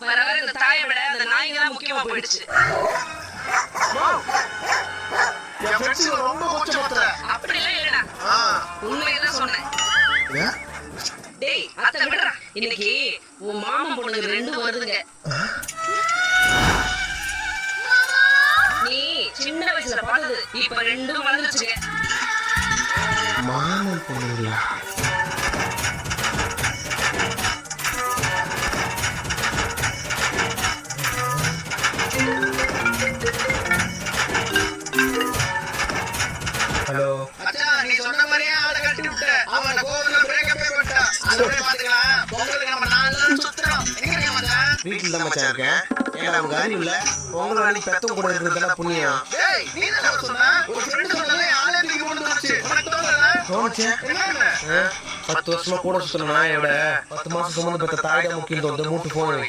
வர வர இந்த தாயை விட அந்த நாய்ங்க தான் முக்கியமா போயிடுச்சு. என் ஃப்ரெண்ட்ஸ் ரொம்ப கொஞ்சம் மாத்திர. அப்படி எல்லாம் இல்லடா. உண்மையை தான் சொன்னேன். டேய் அத்தை விடுறா. இன்னைக்கு உன் மாமன் பொண்ணுங்க 2 வருதுங்க. நீ சின்ன வயசுல பார்த்தது இப்ப 2 வளர்ந்துச்சுங்க. மாமன் பொண்ணுங்களா? ஹலோ அச்சா, நீ சொன்ன மாதிரியே ஆளை கட்டி விட்ட. அவன் கோவில்ல பிரேக்கப்பே பண்ணிட்டான். அதோட பாத்துக்கலாம். பொங்கலுக்கு நம்ம 4 நாள் சுத்துறோம். எங்க இருக்க மச்சான்? வீட்டுல தான் மச்சான் இருக்கேன். ஏன்னா அவங்க அறிவு இல்ல. உங்களை அன்னைக்கு பெத்தம் கூட இருக்கிறதுலாம் புண்ணியம். டேய், நீ தானே சொன்ன? ஒரு ஃப்ரெண்ட் சொன்னதே ஆளே தூக்கி கொண்டு வந்துச்சு. உனக்கு தோணல? தோணுச்சு. என்ன? 10 வருஷமா கூட சுத்தணும் நாயோட 10 மாசம் சுமந்து பெத்த தாய் தான் முக்கியம் தோணுது. மூட்டு போன